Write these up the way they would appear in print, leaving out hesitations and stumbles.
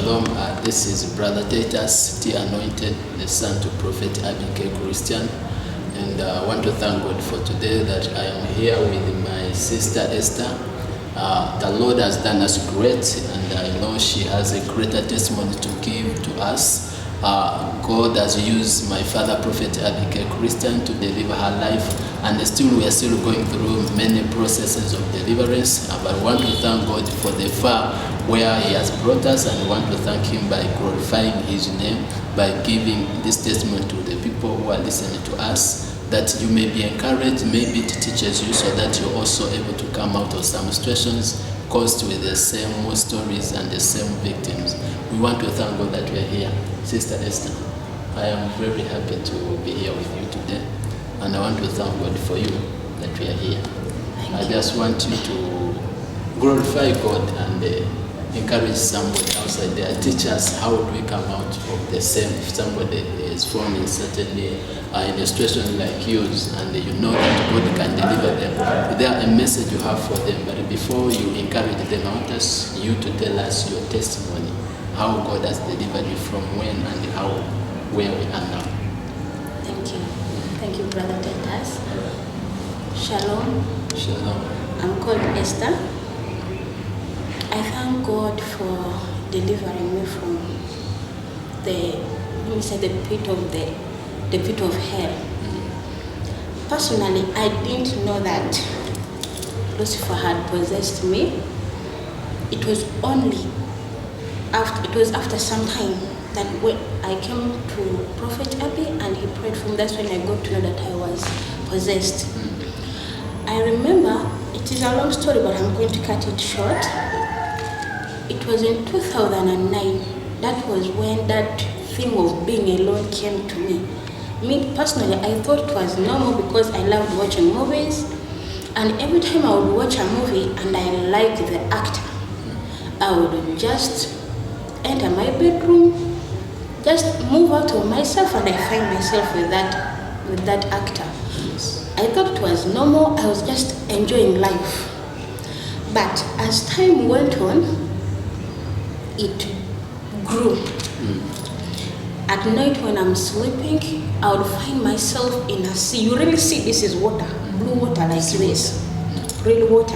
Shalom. This is Brother Titus, T Anointed, the son to Prophet Abike Christian. And I want to thank God for today that I am here with my sister Esther. The Lord has done us great, and I know she has a greater testimony to give to us. God has used my father, Prophet Abike Christian, to deliver her life, and we are still going through many processes of deliverance. But I want to thank God for the far where He has brought us, and I want to thank Him by glorifying His name, by giving this testimony to the people who are listening to us, that you may be encouraged. Maybe it teaches you so that you're also able to come out of some situations caused with the same stories and the same victims. We want to thank God that we are here. Sister Esther, I am very happy to be here with you today, and I want to thank God for you that we are here. I just want you to glorify God and encourage somebody outside there. Teach us how do we come out of the same. If somebody is falling certainly in a situation like yours, and you know that God can deliver them, is there a message you have for them? But before you encourage them, I want you to tell us your testimony, how God has delivered you from when and how, where we are now. Thank you. Thank you, Brother Titus. Shalom. Shalom. I'm called Esther. I thank God for delivering me from the pit of hell. Personally, I didn't know that Lucifer had possessed me. It was after some time that when I came to Prophet Abi and he prayed for me, that's when I got to know that I was possessed. I remember, it is a long story, but I'm going to cut it short. It was in 2009, that was when that thing of being alone came to me. Me personally, I thought it was normal because I loved watching movies, and every time I would watch a movie and I liked the actor, I would just enter my bedroom, just move out of myself, and I find myself with that actor. I thought it was normal, I was just enjoying life. But as time went on, it grew. At night when I'm sleeping, I would find myself in a sea. You really see this is water, blue water like this, real water.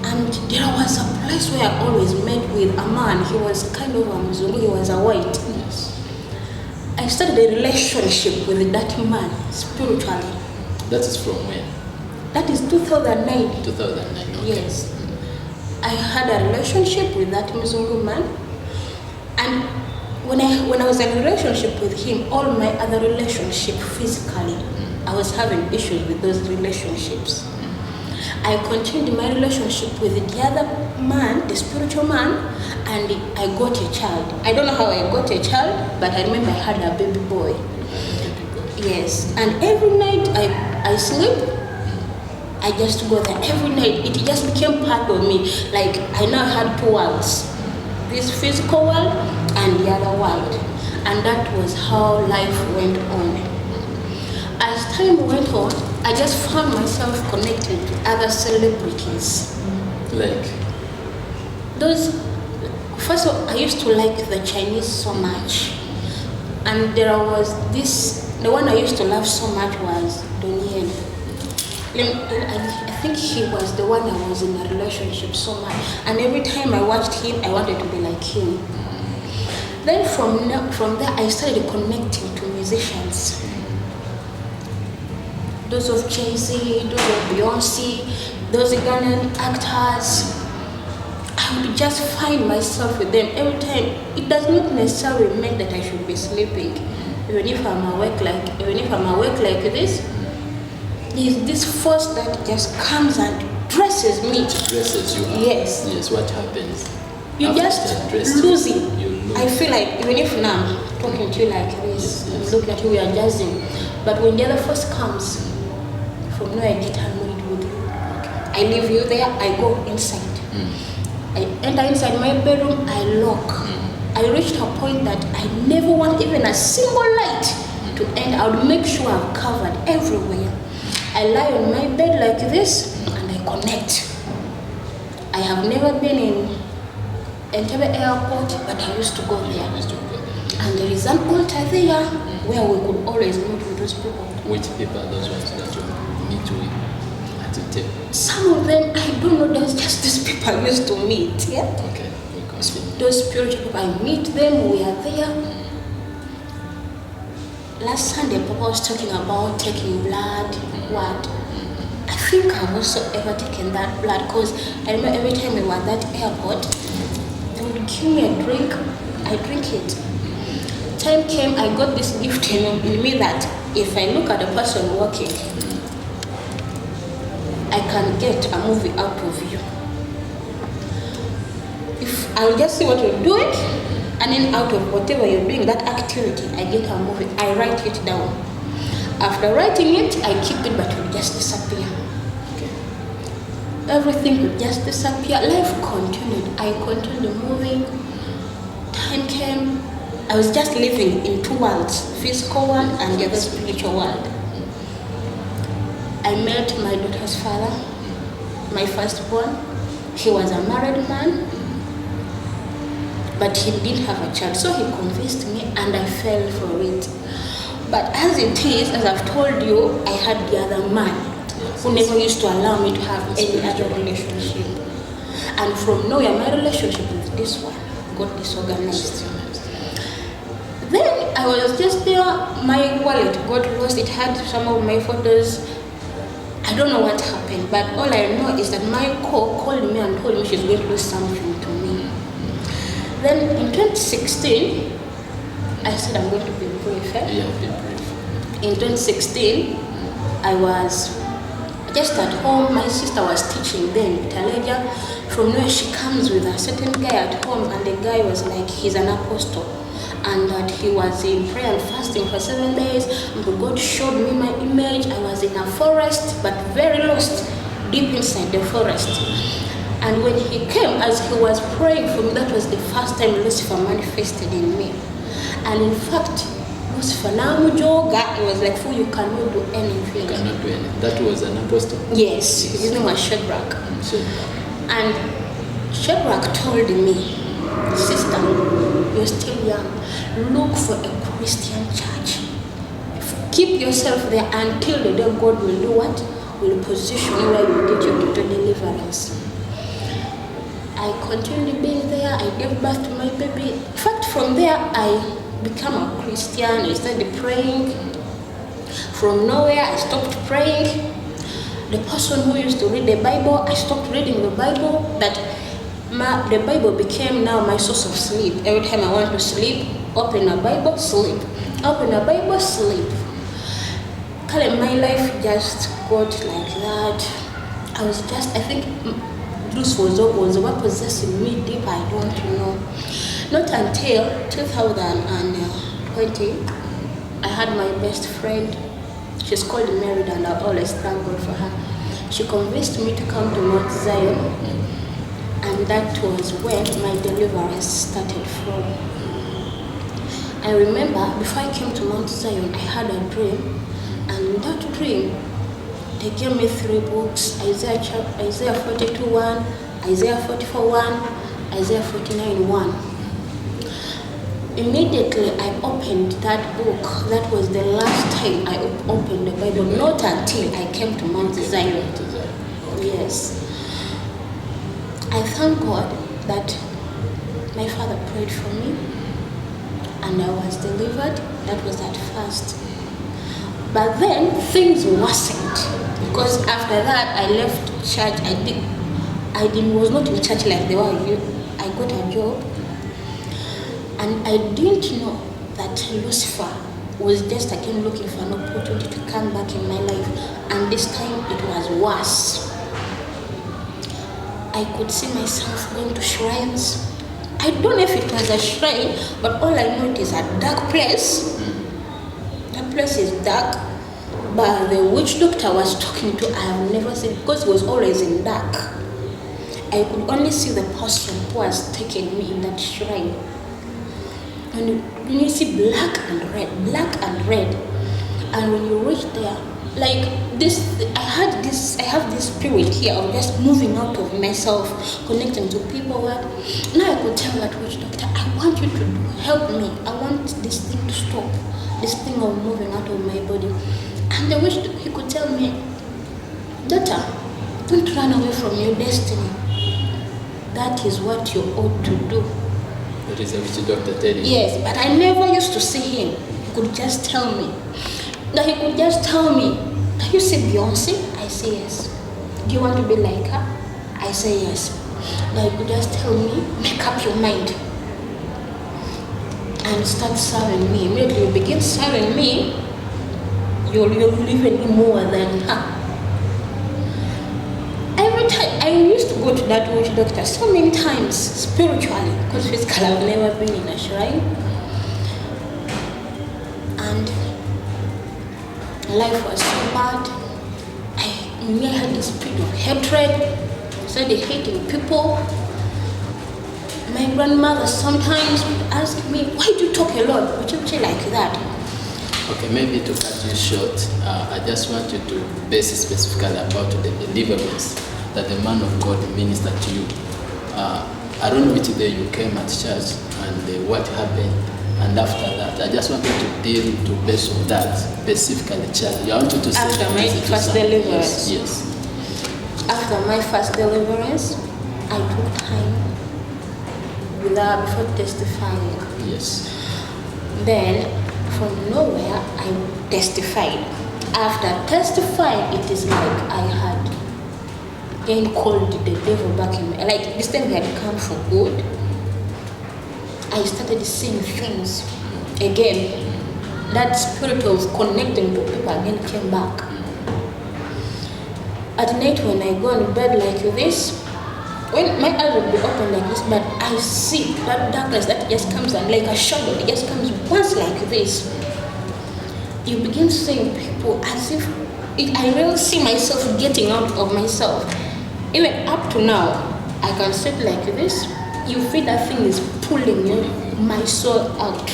And there was a place where I always met with a man. He was kind of a Mzungu, he was a white. Yes. I started a relationship with that man spiritually. That is from when? That is 2009. 2009, okay. Yes. I had a relationship with that Mzungu man. And when I was in a relationship with him, all my other relationships physically, I was having issues with those relationships. I continued my relationship with the other man, the spiritual man, and I got a child. I don't know how I got a child, but I remember I had a baby boy. Yes, and every night I sleep, I just go there. Every night, it just became part of me. Like, I now had two worlds, this physical world and the other world. And that was how life went on. As time went on, I just found myself connected to other celebrities. Like? First of all, I used to like the Chinese so much. And there was the one I used to love so much was Donnie Yen. I think he was the one I was in a relationship so much. And every time I watched him, I wanted to be like him. Then from there, I started connecting to musicians. Those of Jay-Z, those of Beyonce, those Ghanaian actors. I would just find myself with them every time. It does not necessarily mean that I should be sleeping. Even if I'm awake like this, there's this force that just comes and dresses me. Dresses you up? Yes. Yes, what happens? You just lose it. I feel like even if now I'm talking to you like this, I'm looking at you, we are jazzing. But when the other force comes, from now I get annoyed with you. I leave you there, I go inside. I enter inside my bedroom, I lock. I reached a point that I never want even a single light to end. I would make sure I'm covered everywhere. I lie on my bed like this and I connect. I have never been in Entebbe Airport, but I used to go there. You used to go there. And there is an altar there where we could always meet with those people. Which people are those ones that you meet with at the table? Some of them, I don't know, there's just these people I used to meet, yeah? Okay, we continue. Those spiritual people, I meet them, we are there. Last Sunday, Papa was talking about taking blood, what? I think I've also ever taken that blood, because I remember every time we were at that airport, they would give me a drink, I drink it. Time came, I got this gift in me that if I look at a person walking, I can get a movie out of you. If I'll just see what you're doing, and then out of whatever you're doing, that activity, I get a movie. I write it down. After writing it, I keep it, but it will just disappear. Okay. Everything would just disappear. Life continued. I continued moving. Time came. I was just living in two worlds, physical world and the other spiritual world. I met my daughter's father, my firstborn. He was a married man, but he didn't have a child, so he convinced me and I fell for it. But as it is, as I've told you, I had the other man who never used to allow me to have any other relationship. And from nowhere, my relationship with this one got disorganized. Then I was just there, my wallet got lost, it had some of my photos. I don't know what happened, but all I know is that my called me and told me she's going to do something to me. Then in 2016, I said I'm going to be brief. Yeah, be brief. In 2016, I was just at home. My sister was teaching then Taleja. From where she comes with a certain guy at home, and the guy was like, he's an apostle, and that he was in prayer and fasting for 7 days. And God showed me my image. I was in a forest, but very lost, deep inside the forest. And when he came, as he was praying for me, that was the first time Lucifer manifested in me. And in fact, Lucifer now Mujoga, it was like, fool, you cannot do anything. You cannot do anything. That was an apostle? Yes, his name was Shadrach. And Shadrach told me, sister, you're still young. Look for a Christian church. Keep yourself there until the day God will do what? Will position you where you get your total deliverance. I continued being there. I gave birth to my baby. In fact, from there, I became a Christian. I started praying. From nowhere, I stopped praying. The person who used to read the Bible, I stopped reading the Bible. The Bible became now my source of sleep. Every time I want to sleep, open a Bible, sleep. Open a Bible, sleep. My life just got like that. I think Bruce was what possessing me deep, I don't know. Not until 2020, I had my best friend. She's called Married, and I always thank God for her. She convinced me to come to Mount Zion, and that was when my deliverance started from. I remember before I came to Mount Zion, I had a dream, and in that dream, they gave me 3 books: Isaiah 42:1, Isaiah 44:1, Isaiah 49:1. Immediately I opened that book. That was the last time I opened the Bible, not until I came to Mount Zion. Yes. I thank God that my father prayed for me and I was delivered. That was at first. But then things worsened, because after that I left church. Was not in church like they were. I got a job. And I didn't know that Lucifer was just again looking for an opportunity to come back in my life. And this time it was worse. I could see myself going to shrines. I don't know if it was a shrine, but all I know it is a dark place. That place is dark. But the witch doctor I was talking to, I have never seen, because it was always in dark. I could only see the person who was taking me in that shrine. And when you see black and red, and when you reach there, like I have this spirit here of just moving out of myself, connecting to people. What now I could tell that witch doctor, I want you to help me. I want this thing to stop, this thing of moving out of my body. And the witch, he could tell me, daughter, don't run away from your destiny. That is what you ought to do. That is a witch doctor telling you? Yes, but I never used to see him. He could just tell me. That he could just tell me, do you see Beyonce? I say yes. Do you want to be like her? I say yes. That he could just tell me, make up your mind and start serving me. Immediately you begin serving me, you'll even more than her. Every time I used to go to that witch doctor so many times spiritually, because physically I've never been in a shrine. And life was so bad. I had this spirit of hatred. I started hating people. My grandmother sometimes would ask me, why do you talk a lot? Would you like that? Okay, maybe to cut you short, I just want you to base specifically about the deliverance that the man of God ministered to you. I don't know which day you came at church and what happened. And after that, I just wanted to deal to base on that specifically, church. I want you to say after my first deliverance. Yes. After my first deliverance, I took time before testifying. Yes. Then, from nowhere, I testified. After testifying, it is like I had again called the devil back in me. Like this time he had come for good. I started seeing things again. That spirit of connecting to people again came back. At night when I go on bed like this, when my eyes will be open like this, but I see that darkness that just comes and like a shadow, it just comes once like this. You begin seeing people as if I really see myself getting out of myself. Even up to now, I can sit like this. You feel that thing is pulling my soul out.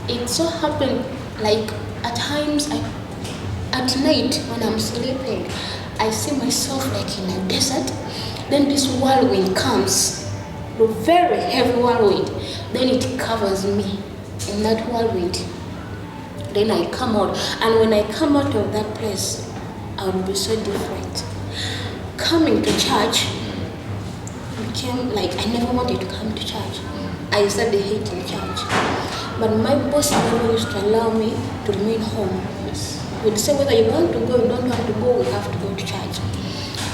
It so happened like at times at night when I'm sleeping, I see myself like in a desert. Then this whirlwind comes, a very heavy whirlwind. Then it covers me in that whirlwind. Then I come out, and when I come out of that place, I will be so different. Coming to church became like I never wanted to come to church. I started hating church. But my boss never used to allow me to remain home. Yes. He would say whether you want to go or you don't want to go, we have to go to church.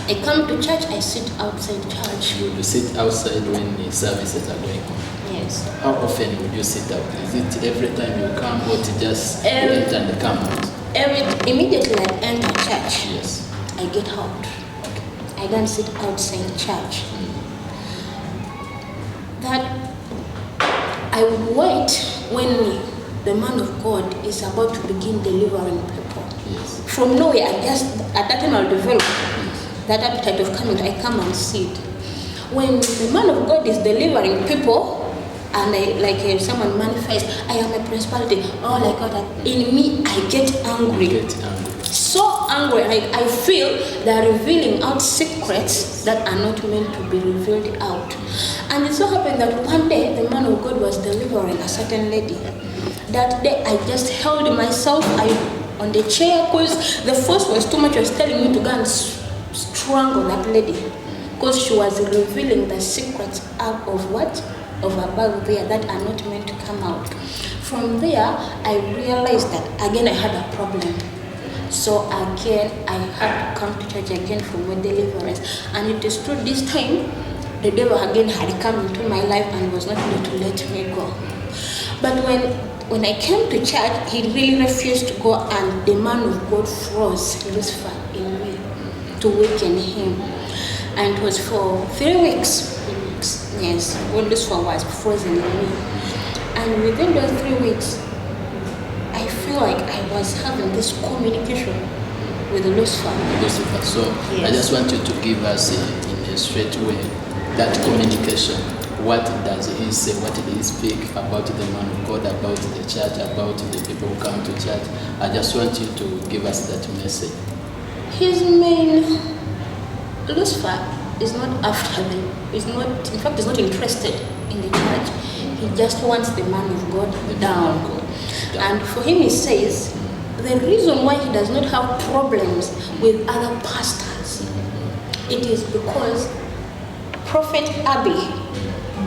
I come to church, I sit outside church. You sit outside when the services are going on? Yes. How often would you sit out? Is it every time you come or to just enter and come out? Immediately I enter church, Yes. I get out. Okay. I don't sit outside church. That I would wait when the man of God is about to begin delivering people. Yes. From nowhere, at that time I'll develop that appetite of coming. I come and sit. When the man of God is delivering people, and someone manifests, I am a principality, like that. In me, I get angry. So angry, like I feel they are revealing out secrets that are not meant to be revealed out. And it so happened that one day the man of God was delivering a certain lady. That day I just held myself on the chair because the force was too much. Was telling me to go and strangle that lady because she was revealing the secrets out of what? Of above there that are not meant to come out. From there, I realized that again I had a problem. So again, I had to come to church again for more deliverance. And it is true this time, the devil again had come into my life and was not able to let me go. But when I came to church, he really refused to go, and the man of God froze Lucifer in me to weaken him. And it was for 3 weeks. Yes, when Lucifer was frozen in me. And within those 3 weeks, I feel like I was having this communication with Lucifer. So yes. I just want you to give us in a straight way that communication. what does he say, what did he speak about the man of God, about the church, about the people who come to church. I just want you to give us that message. His main, Lucifer is not after them. He's not interested in the church. He just wants the man of God down. And for him, he says, the reason why he does not have problems with other pastors, it is because Prophet Abby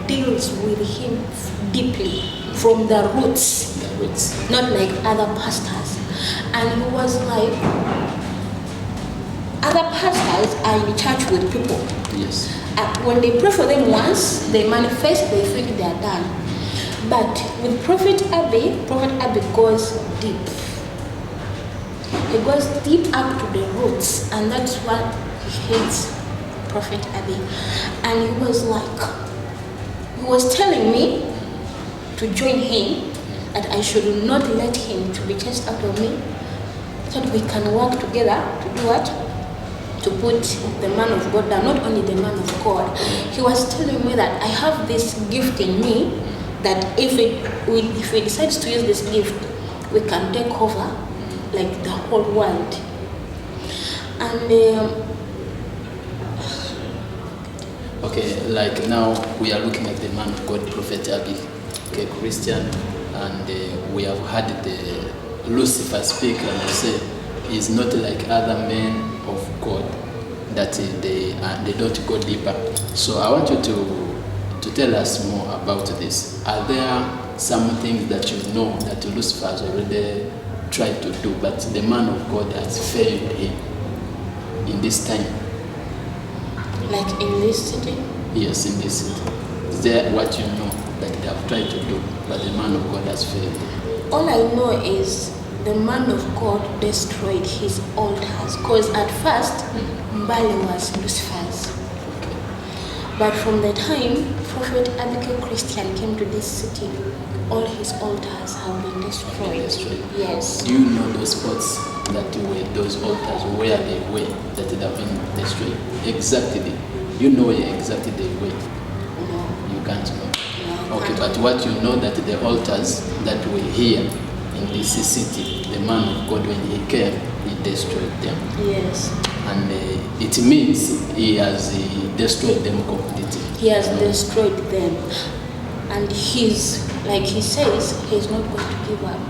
deals with him deeply from the roots, not like other pastors. And he was like, other pastors are in church with people. Yes. When they pray for them once, they manifest, they think they are done. But with Prophet Abby goes deep. He goes deep up to the roots, and that's what he hates Prophet Abby. And he was telling me to join him, that I should not let him to be chased out of me, so that we can work together to do what? To put the man of God down, not only the man of God. He was telling me that I have this gift in me, that if we decide to use this gift, we can take over like the whole world. And okay, like now we are looking at the man of God, Prophet Abby, okay, Christian, and we have had the Lucifer speak and say he's not like other men of God, that they don't go deeper. So I want you to tell us more about this. Are there some things that you know that Lucifer has already tried to do, but the man of God has failed him in this time? Like in this city? Yes, in this city. Is there what you know that they have tried to do, but the man of God has failed him? All I know is the man of God destroyed his altars, because at first Mbali was Lucifer's. But from the time Prophet Abigail Christian came to this city, all his altars have been destroyed. Yes. Do you know those spots that were those altars, where they were, that have been destroyed? Exactly. You know exactly the way. No. You can't know. No, okay, but what you know that the altars that were here in this city, the man of God, when he came, he destroyed them. Yes. And it means he has destroyed them completely. He has destroyed them. And he's, like he says, he's not going to give up.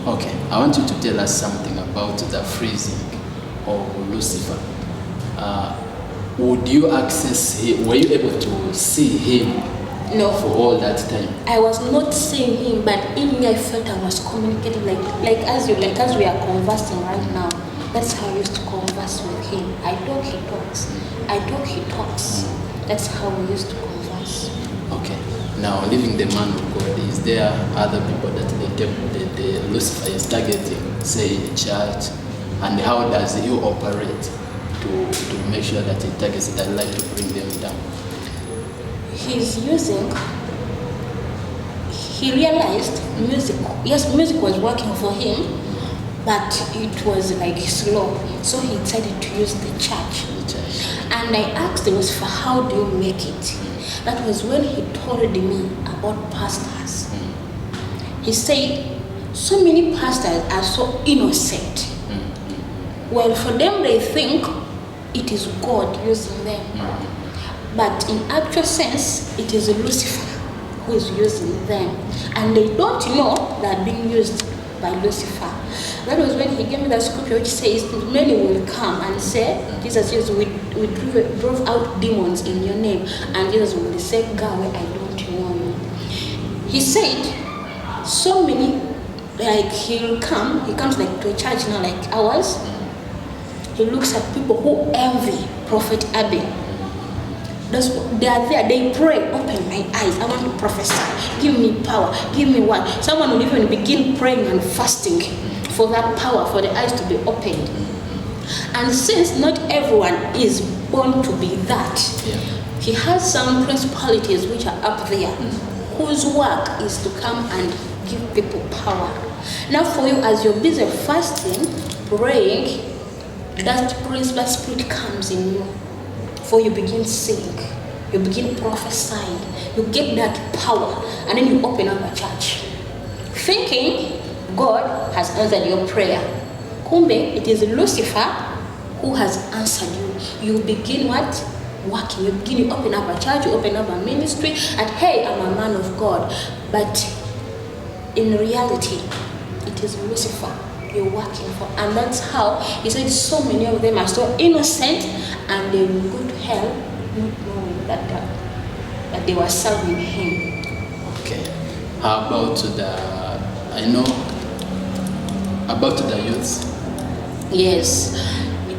Okay, I want you to tell us something about the freezing of Lucifer. Would you access him? Were you able to see him? No. For all that time? I was not seeing him, but in me I felt I was communicating like as we are conversing right now. That's how I used to converse with him. I talk, he talks. I talk, he talks. That's how we used to converse. Okay. Now, leaving the man of God, is there other people that the Lucifer is targeting, say church, and how does he operate to make sure that he targets that life to bring them down? He realized music was working for him, but it was like slow. So he decided to use the church. And I asked Lucifer, how do you make it? That was when he told me about pastors. He said, so many pastors are so innocent. Well, for them, they think it is God using them. But in actual sense, it is Lucifer who is using them. And they don't know they are being used by Lucifer. That was when he gave me the scripture which says, many will come and say, Jesus says, we drove out demons in your name. And Jesus will say, go away, I don't know you. He said, so many, like he comes like to a church now like ours. He looks at people who envy Prophet Abby. They are there, they pray, open my eyes, I want to prophesy, give me power, give me what. Someone will even begin praying and fasting for that power, for the eyes to be opened. And since not everyone is born to be that, he has some principalities which are up there, whose work is to come and give people power. Now for you, as you're busy fasting, praying, that principal spirit comes in you, for you begin seeing. you begin prophesying, you get that power, and then you open up a church, thinking God has answered your prayer. Kumbe, it is Lucifer who has answered you. You begin what? Working. You begin, you open up a church, you open up a ministry, and hey, I'm a man of God. But in reality, it is Lucifer you're working for. And that's how he said so many of them are so innocent, and they will go to hell not knowing that they were serving him. Okay. How about the youths? Yes.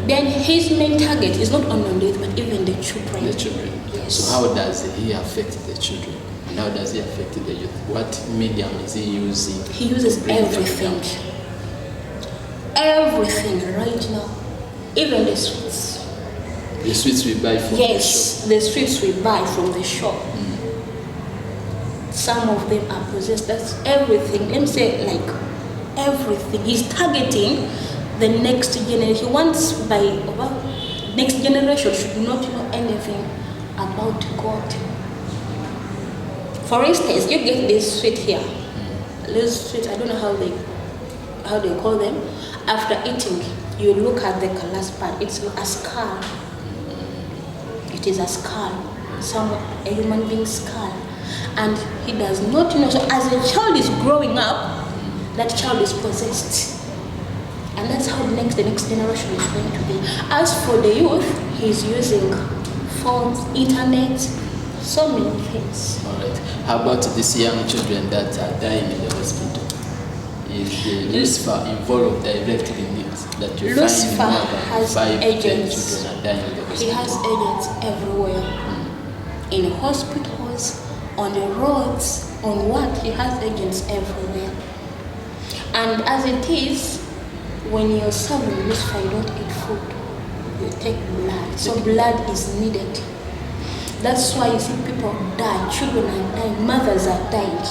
Then his main target is not only the youth, but even the children. The children. Yes. So how does he affect the children? And how does he affect the youth? What medium is he using? He uses everything. Everything right now. Even the sweets. The sweets we buy from the shop? Yes, the sweets we buy from the shop. Some of them are possessed. That's everything. Let me say, like, everything. He's targeting the next generation. He wants next generation should not know anything about God. For instance, you get this sweet here. This sweet, I don't know how they call them. After eating, you look at the last part. It's a skull. It is a skull. A human being's skull. And he does not know. So as a child is growing up, that child is possessed. And that's how the next generation is going to be. As for the youth, he's using phones, internet, so many things. All right. How about these young children that are dying in the hospital? Is the Lucifer involved directly in it? That you Lucifer find more than has 5 agents. 10 children are dying in the hospital? He has agents everywhere. In hospitals, on the roads, on what? He has agents everywhere. And as it is, when you're serving Lucifer, you don't eat food. You take blood. So blood is needed. That's why you see people die, children are dying, mothers are dying.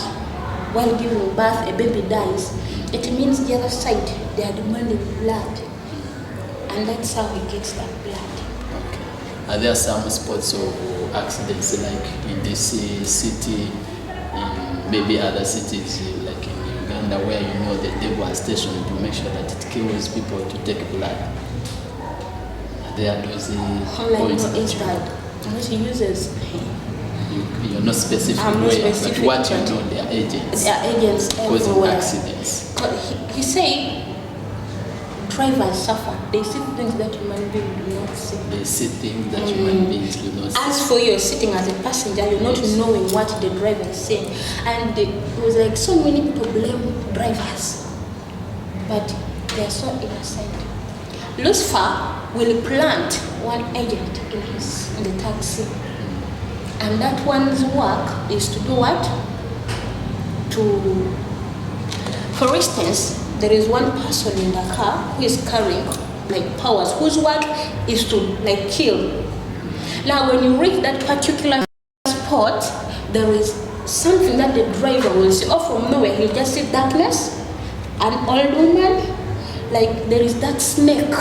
While giving birth, a baby dies. It means the other side, they are demanding blood. And that's how he gets that blood. Okay. Are there some spots or accidents like in this city, in maybe other cities like in Uganda, where you know the devil has stationed to make sure that it kills people to take blood? Are there those points that Unless he uses. You're not specific where, but what you know, they are agents. They are agents causing everywhere. accidents. He say drivers suffer. They see things that human beings do not see. They see things that human beings do not see. As for you sitting as a passenger, you're not knowing what the driver is saying. And it was like so many people blame drivers. But they are so innocent. Lucifer will plant one agent in the taxi. And that one's work is to do what? For instance, there is one person in the car who is carrying like powers, whose work is to like kill. Now when you reach that particular spot, there is something that the driver will see. Or from nowhere, he'll just see darkness, an old woman, like there is that snake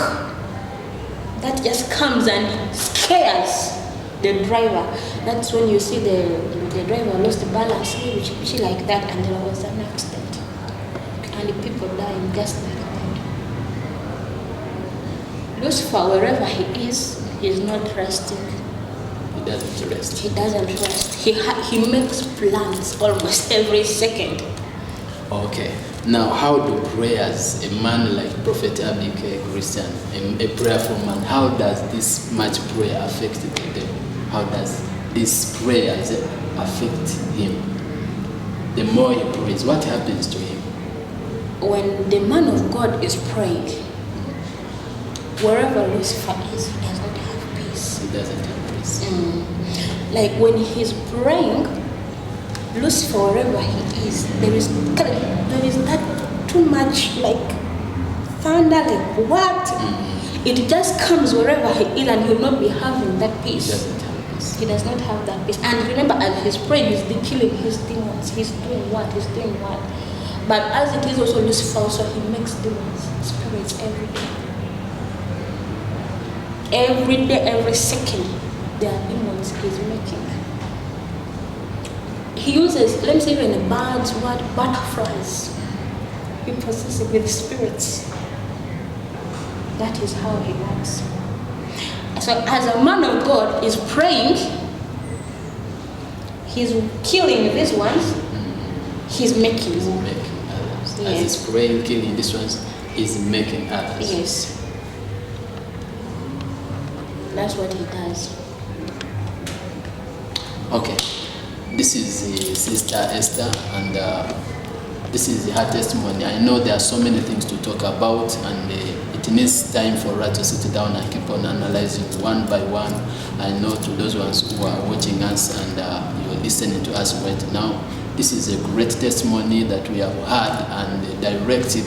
that just comes and scares the driver. That's when you see the driver lost the balance, she like that, and there was an accident. And the people dying just like that. Lucifer, wherever he is, he's not resting. He doesn't rest. He doesn't rest. He makes plans almost every second. Okay. Now, how do prayers, a man like Prophet Abike, Christian, a prayerful man, how does this much prayer affect the devil? How does this prayers affect him? The more he prays, what happens to him? When the man of God is praying, wherever Lucifer is, he does not have peace. He doesn't have peace. Like when he's praying, Lucifer, wherever he is, there is that too much like thunder, like what? It just comes wherever he is, and he will not be having that peace. He does not have that peace. And remember, as he's praying, he's killing his demons. He's doing what? But as it is also Lucifer, so he makes demons, spirits every day. Every day, every second, there are demons what he's making. He uses, let me say, even birds, butterflies. He possesses with spirits. That is how he works. So as a man of God is praying, he's killing these ones, he's making others. Yes. As he's praying, killing these ones, he's making others. Yes. That's what he does. Okay. This is Sister Esther, and this is her testimony. I know there are so many things to talk about, and it needs time for us to sit down and keep on analyzing one by one. I know to those ones who are watching us and you're listening to us right now, this is a great testimony that we have had, and directed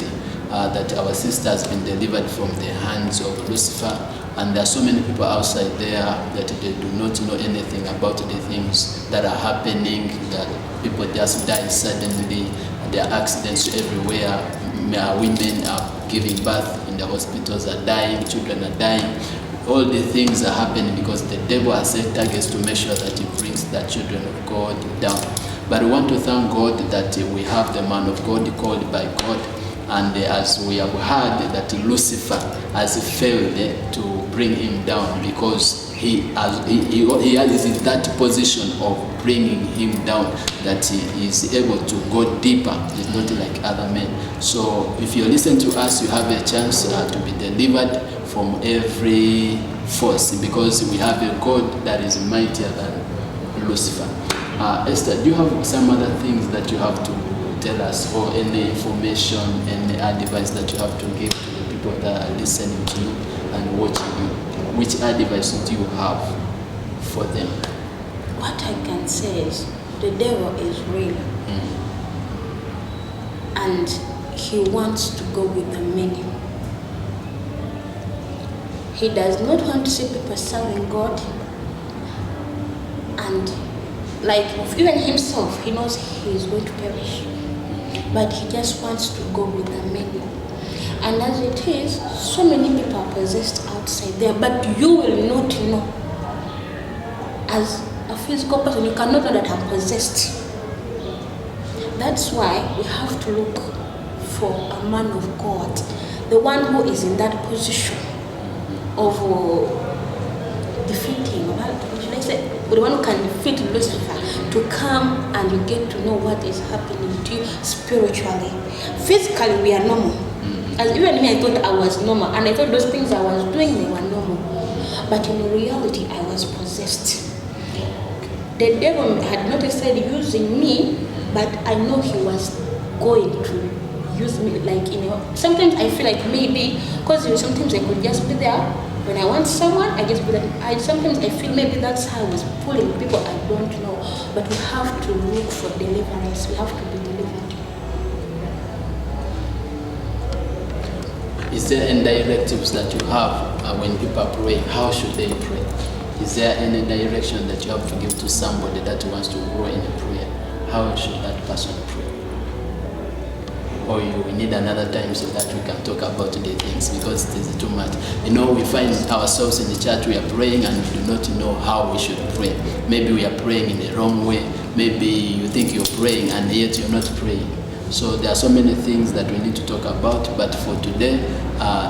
that our sister has been delivered from the hands of Lucifer. And there are so many people outside there that they do not know anything about the things that are happening, that people just die suddenly, there are accidents everywhere, women are giving birth in the hospitals, are dying, children are dying. All the things are happening because the devil has set targets to make sure that he brings the children of God down. But we want to thank God that we have the man of God called by God. And as we have heard that Lucifer has failed to bring him down, because he is in that position of bringing him down, that he is able to go deeper. He's not like other men. So if you listen to us, you have a chance to be delivered from every force, because we have a God that is mightier than Lucifer. Esther, do you have some other things that you have to tell us, or any information, any advice that you have to give to the people that are listening to you and watching you? Which advice do you have for them? What I can say is the devil is real. And he wants to go with the many. He does not want to see people serving God. And like even himself, he knows he is going to perish. But he just wants to go with the many. And as it is, so many people are possessed outside there, but you will not know. As a physical person, you cannot know that I'm possessed. That's why we have to look for a man of God, the one who is in that position of defeating, should I say, the one who can defeat Lucifer, to come and you get to know what is happening to you spiritually. Physically, we are normal. As even me, I thought I was normal, and I thought those things I was doing, they were normal. But in reality, I was possessed. The devil had not started using me, but I know he was going to use me, like, sometimes I feel like maybe, because sometimes I could just be there. When I want someone, I just be like, sometimes I feel maybe that's how I was pulling people, I don't know. But we have to look for deliverance. We have to be delivered. Is there any directives that you have when people are praying? How should they pray? Is there any direction that you have to give to somebody that wants to grow in a prayer? How should that person pray? Or we need another time so that we can talk about the things, because it is too much. We find ourselves in the church, we are praying and we do not know how we should pray. Maybe we are praying in the wrong way. Maybe you think you're praying and yet you're not praying. So there are so many things that we need to talk about, but for today,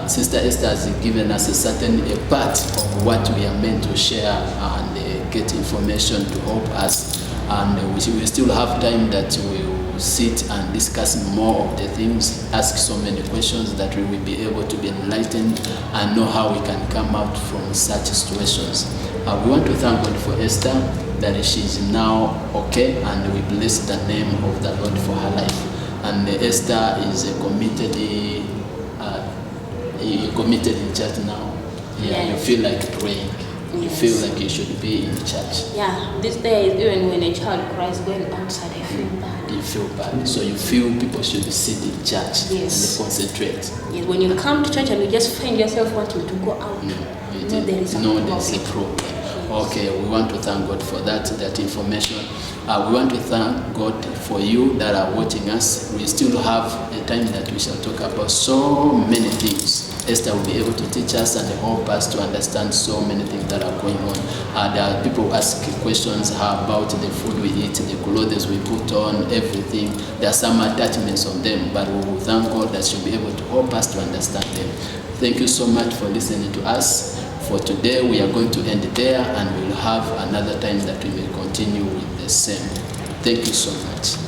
Sister Esther has given us a certain part of what we are meant to share and get information to help us. And we still have time that we will sit and discuss more of the things, ask so many questions that we will be able to be enlightened and know how we can come out from such situations. We want to thank God for Esther, that she is now okay, and we bless the name of the Lord for her life. And Esther is committed in church now. Yeah, you feel like praying. You feel like you should be in church. Yeah, these days, even when a child cries going outside, I feel bad. You feel bad. So you feel people should sit in church and concentrate. Yes, when you come to church and you just find yourself wanting to go out, there is a problem. Okay, we want to thank God for that information. We want to thank God for you that are watching us. We still have a time that we shall talk about so many things. Esther will be able to teach us and help us to understand so many things that are going on. There are people asking questions about the food we eat, the clothes we put on, everything. There are some attachments on them, but we will thank God that she'll be able to help us to understand them. Thank you so much for listening to us. For today, we are going to end there, and we'll have another time that we may continue with the same. Thank you so much.